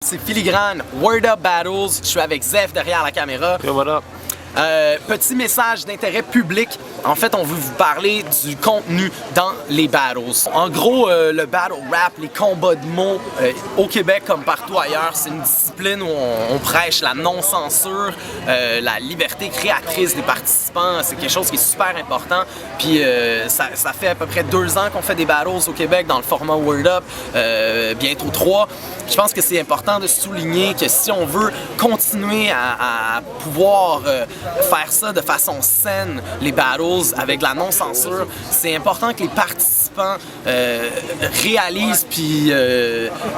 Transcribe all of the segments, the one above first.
C'est Filigrane, Word Up Battles. Je suis avec Zef derrière la caméra. Yo, what up? Petit message d'intérêt public. En fait, on veut vous parler du contenu dans les battles. En gros, le battle rap, les combats de mots, au Québec comme partout ailleurs, c'est une discipline où on prêche la non-censure, la liberté créatrice des participants. C'est quelque chose qui est super important. Puis ça fait à peu près 2 ans qu'on fait des battles au Québec dans le format Word Up, bientôt 3. Je pense que c'est important de souligner que si on veut continuer à pouvoir faire ça de façon saine, les battles avec la non-censure, c'est important que les participants réalisent puis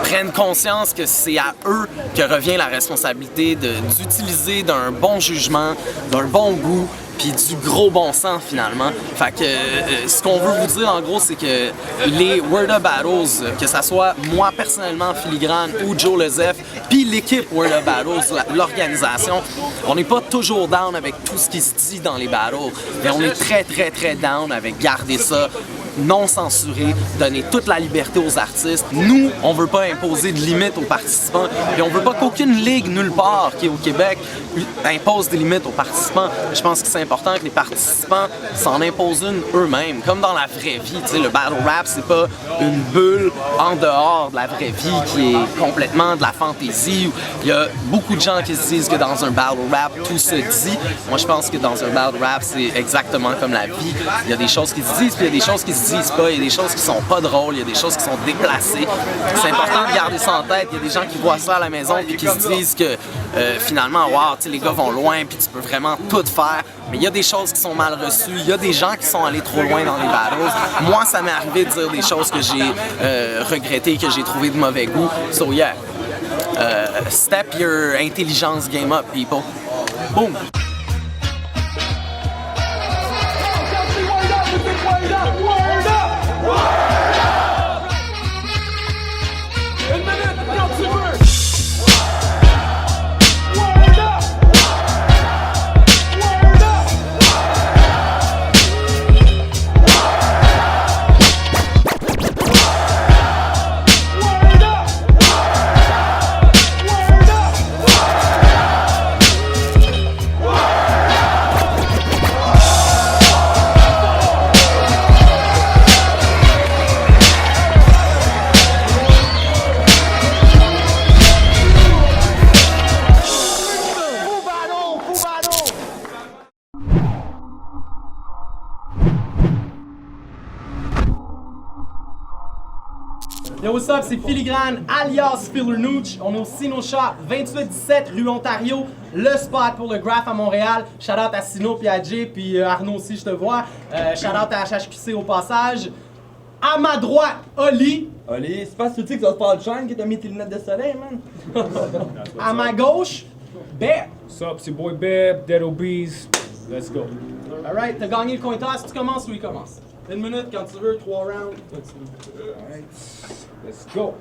prennent conscience que c'est à eux que revient la responsabilité d'utiliser d'un bon jugement, d'un bon goût, puis du gros bon sens finalement. Fait que ce qu'on veut vous dire en gros, c'est que les Word Up Battles, que ça soit moi personnellement, Filigrane ou Joe Lezef, puis l'équipe Word Up Battles, l'organisation, on n'est pas toujours down avec tout ce qui se dit dans les battles, mais on est très down avec garder ça non censuré, donner toute la liberté aux artistes. Nous, on veut pas imposer de limites aux participants, et on veut pas qu'aucune ligue nulle part qui est au Québec impose des limites aux participants. Je pense que c'est important que les participants s'en imposent une eux-mêmes, comme dans la vraie vie. Tu sais, le battle rap, c'est pas une bulle en dehors de la vraie vie qui est complètement de la fantaisie. Il y a beaucoup de gens qui se disent que dans un battle rap, tout se dit. Moi, je pense que dans un battle rap, c'est exactement comme la vie. Il y a des choses qui se disent, puis il y a des choses qui se disent pas, il y a des choses qui sont pas drôles, il y a des choses qui sont déplacées. C'est important de garder ça en tête. Il y a des gens qui voient ça à la maison puis qui se disent que finalement, wow, tu sais, les gars vont loin puis tu peux vraiment tout faire. Mais il y a des choses qui sont mal reçues, il y a des gens qui sont allés trop loin dans les battles. Moi, ça m'est arrivé de dire des choses que j'ai regrettées, que j'ai trouvé de mauvais goût. So yeah, step your intelligence game up, people. Boom! Yo, what's up, c'est Filigrane, alias Filernooch. On est au Sino Shop, 2817 rue Ontario, le spot pour le graph à Montréal. Shout out à Sino puis à Jay, puis Arnaud aussi, je te vois. Shout out à HHQC au passage. À ma droite, Oli. Oli, c'est pas ce que ça se parle de chaîne que t'as mis tes lunettes de soleil, man. À ma gauche, Bear. What's up, c'est boy Beb, Dead Obeez. Let's go. Alright, t'as gagné le coin toss, tu commences ou il commence? 1 minute quand tu veux, 3 rounds. Alright, let's go.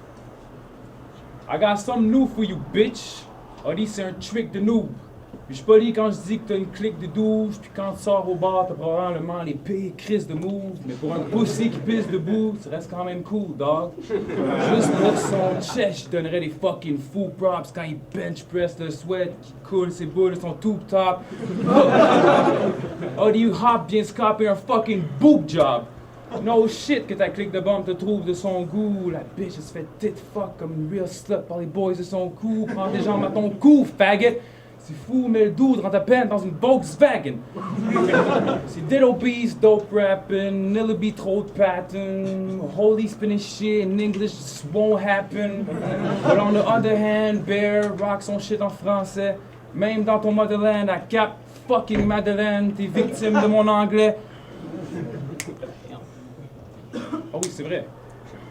I got something new for you, bitch. Oli, c'est un trick de noob. Puis je suis poli quand je dis que t'as une clique de 12, puis quand tu sors au bar, t'as probablement les pires crises de moves. Mais pour un pussy qui pisse debout, tu restes quand même cool, dog. Juste pour son chest, je donnerais des fucking fou props quand il bench press le sweat, qui coule ses boules de son tube top. Oli, you hop bien scraper un fucking boob job. No shit que ta clique de bombe te trouve de son goût. La bitch elle se fait tit fuck comme une real slut par les boys de son cou. Prends des jambes à ton cou, faggot. C'est fou, mais le dude rentre à peine dans une Volkswagen. C'est Dead Obeez, dope rapping, Nillaby throat pattern, holy spinning shit in English just won't happen. But on the other hand, Bear rock son shit en français. Même dans ton motherland, à Cap fucking Madeleine, t'es victime de mon anglais. Oh oui, c'est vrai.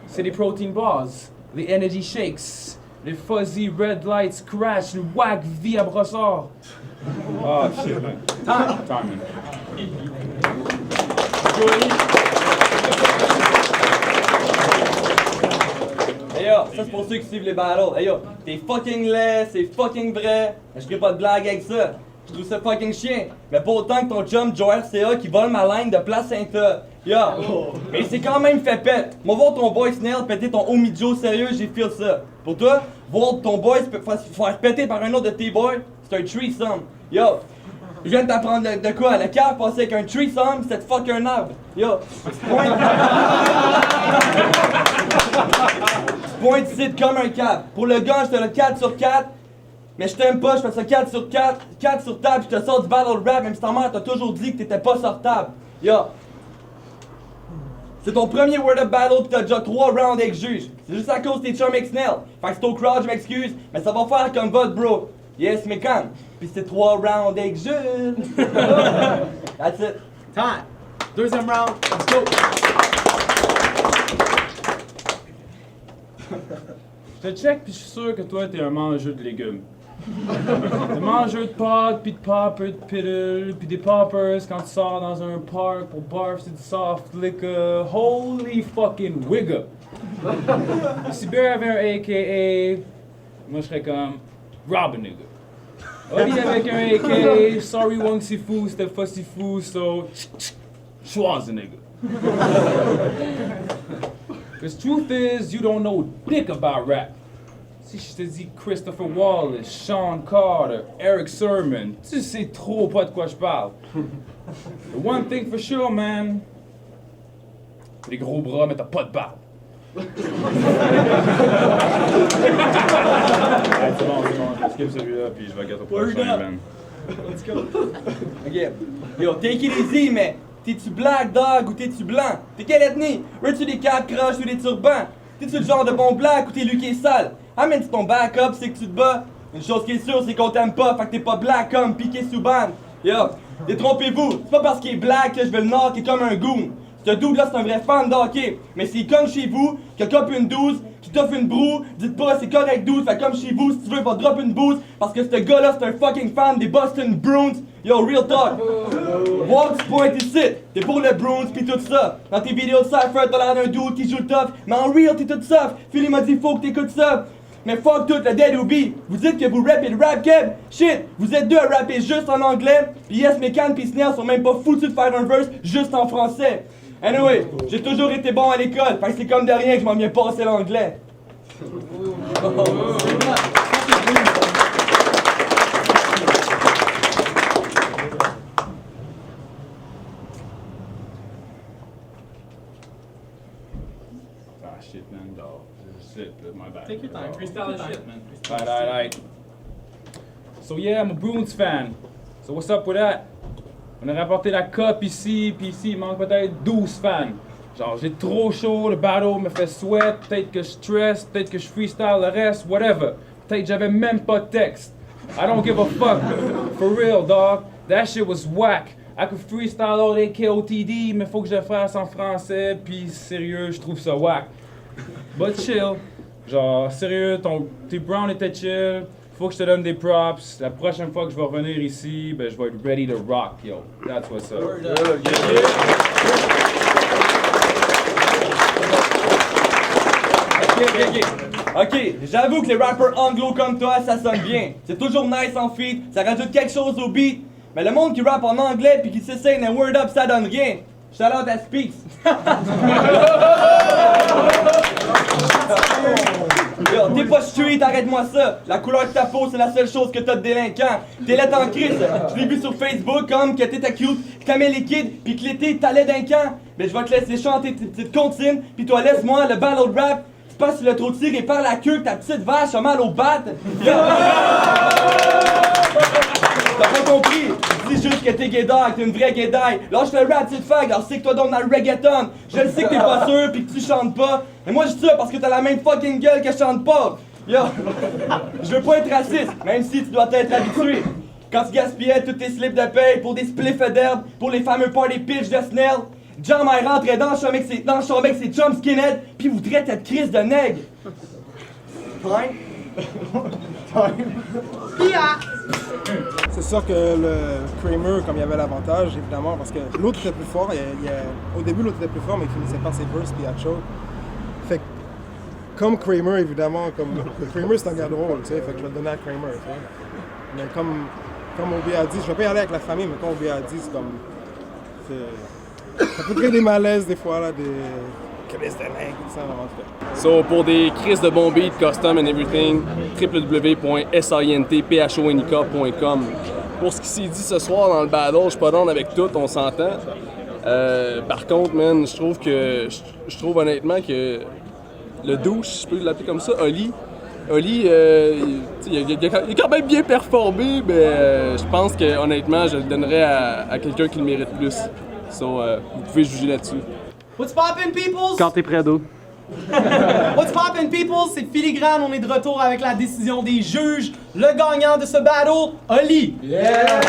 C'est des protein bars, les energy shakes. Les fuzzy red lights crash, le wag vie à brossard. Oh shit, man. Time, man. Hey yo, ça c'est pour ceux qui suivent les battles. Hey yo, t'es fucking laid, c'est fucking vrai. Je ferai pas de blague avec ça. Je trouve ça fucking chien. Mais pas autant que ton chum Joe RCA qui vole ma line de placenta. Yo, mais c'est quand même fait pète. Moi voir ton boy Snail péter ton homie Joe sérieux, j'ai feel ça. Pour toi, voir ton boy se faire péter par un autre de tes boys, c'est un threesome. Yo, je viens de t'apprendre de quoi? Le cave passer avec un threesome, c'est de fuck un arbre. Yo, pointe ici comme un cave. Pour le gun, je te le 4 sur 4. Mais je t'aime pas, je fais ça 4 sur 4, 4 sur table, je te sors du battle rap, même si ta mère t'a toujours dit que t'étais pas sortable. Yo. C'est ton premier Word Up Battle pis t'as déjà 3 rounds avec juge. C'est juste à cause de tes chums X-Nell. Fait que c'est au crowd, je m'excuse, mais ça va faire comme votre bro. Yes, mais quand? Pis c'est 3 rounds avec juge. That's it. Time. Deuxième round, let's go. Je te check pis je suis sûr que toi t'es un mangeur de légumes. T'es mangeur de pâtes, pis de poppers, de piddle, pis des poppers quand tu sors dans un park pour barf, c'est du soft liquor. Holy fucking wigger! Si Bear avait un AKA, moi je serais comme Robin nigga. Oli avec un AKA, sorry Wang Sifu, c'était pas si fou, so Schwarzenegger. Cause truth is, you don't know dick about rap. Si je te dis Christopher Wallace, Sean Carter, Eric Sermon, tu sais trop pas de quoi je parle. The one thing for sure, man, t'as des gros bras mais t'as pas de barbe. Hey, c'est bon, je vais skip celui-là puis je vais gâter au prochain, man. Let's go. Ok. Yo, take it easy, mais t'es-tu black dog ou t'es-tu blanc? T'es quelle ethnie? Veux-tu des capes croches ou des turbans? T'es-tu le genre de bon black ou t'es lui qui est sale? Amène-tu ton backup, c'est que tu te bats? Une chose qui est sûre, c'est qu'on t'aime pas, fait que t'es pas black comme Piqué Souban. Yo, détrompez-vous, c'est pas parce qu'il est black que je vais le knocker comme un goon. Ce dude là c'est un vrai fan d'hockey, mais s'il comme chez vous, que cope une 12, qui t'offre une broue, dites pas c'est correct 12, fait comme chez vous, si tu veux, va drop une bouse, parce que ce gars là c'est un fucking fan des Boston Bruins. Yo, real talk. Walk point ici, t'es pour le Bruins pis tout ça. Dans tes vidéos de Cypher, t'as l'air d'un dude qui joue le tough, mais en real t'es tout soft. Philly m'a dit faut que t'écoutes ça. Mais fuck tout le dead OB. Vous dites que vous rappez le rap keb. Shit, vous êtes deux à rapper juste en anglais. Pis Yes Mekan pis Snare sont même pas foutus de faire un verse juste en français. Anyway, j'ai toujours été bon à l'école, fait que c'est comme de rien que je m'en viens passer l'anglais. Ah shit, man, dog. Shit, my bad. Take your time. Freestyle the shit, man. Alright. So yeah, I'm a Bruins fan. So what's up with that? On a rapporté la coupe ici, puis ici il manque peut-être 12 fans. Genre j'ai trop chaud, le battle me fait sweat, peut-être que je stress, peut-être que je freestyle le reste, whatever. Peut-être j'avais même pas de texte. I don't give a fuck. For real, dog. That shit was whack. I could freestyle all day KOTD, mais faut que je le fasse en français, puis sérieux, je trouve ça whack. But chill. Genre, sérieux, tes Brown était chill. Faut que je te donne des props. La prochaine fois que je vais revenir ici, ben je vais être ready to rock, yo. That's what's up. Ok, j'avoue que les rappers anglo comme toi, ça sonne bien. C'est toujours nice en feat, ça rajoute quelque chose au beat. Mais le monde qui rappe en anglais puis qui s'essaye d'un word up, ça donne rien. Shout out à Speaks. Yo, t'es pas street, arrête-moi ça. La couleur de ta peau, c'est la seule chose que t'as de délinquant. T'es là en crise. Je l'ai vu sur Facebook comme que t'étais cute, que t'aimais les kids, pis que l'été t'allais d'un camp. Mais je vais te laisser chanter tes petites comptines, pis toi laisse-moi le battle rap. C'est pas si le trop tiré par la queue que ta petite vache a mal au bat. Yo. T'as pas compris? Dis juste que t'es guédard, que t'es une vraie guédaille. Lâche le rap, petite fag, alors c'est que toi donc dans le reggaeton. Je le sais que t'es pas sûr pis que tu chantes pas. Mais moi je dis ça parce que t'as la même fucking gueule que je chante pas. Yo, je veux pas être raciste, même si tu dois être habitué. Quand tu gaspillais tous tes slips de paye pour des spliffs d'herbe, pour les fameux party pitch de Snell, John Mayer rentrait dans le champ avec ses chums skinhead pis vous traitez de crise de nègre. C'est sûr que le Kramer, comme il y avait l'avantage, évidemment, parce que l'autre était plus fort. Au début, l'autre était plus fort, mais il finissait par ses bursts et à choke. Fait que, comme Kramer, évidemment, Kramer c'est un gars drôle, tu sais, fait que je vais le donner à Kramer, tu sais. Mais comme Obi a dit, je vais pas y aller avec la famille, mais comme Obi a dit, c'est comme. Ça peut créer des malaises des fois, là, Chris de mec, ça, en tout cas. So, pour des crises de bons beats, custom and everything, www.sintphonic.com. Pour ce qui s'est dit ce soir dans le battle, je suis pas down avec tout, on s'entend. Par contre, man, je trouve honnêtement que le douche, je peux l'appeler comme ça, Oli, il a quand même bien performé, mais je pense que honnêtement, je le donnerais à quelqu'un qui le mérite plus. So, vous pouvez juger là-dessus. What's poppin', peoples? Quand t'es prêt d'eau. What's poppin', peoples? C'est Filigrane, on est de retour avec la décision des juges. Le gagnant de ce battle, Oli. Yeah!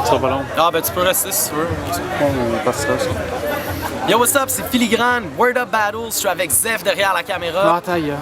Ça sera pas long. Ah ben tu peux rester si tu veux. On passera ça. Yo, what's up, c'est Filigrane, Word Up Battles, je suis avec Zef derrière la caméra. Ah, ta gueule.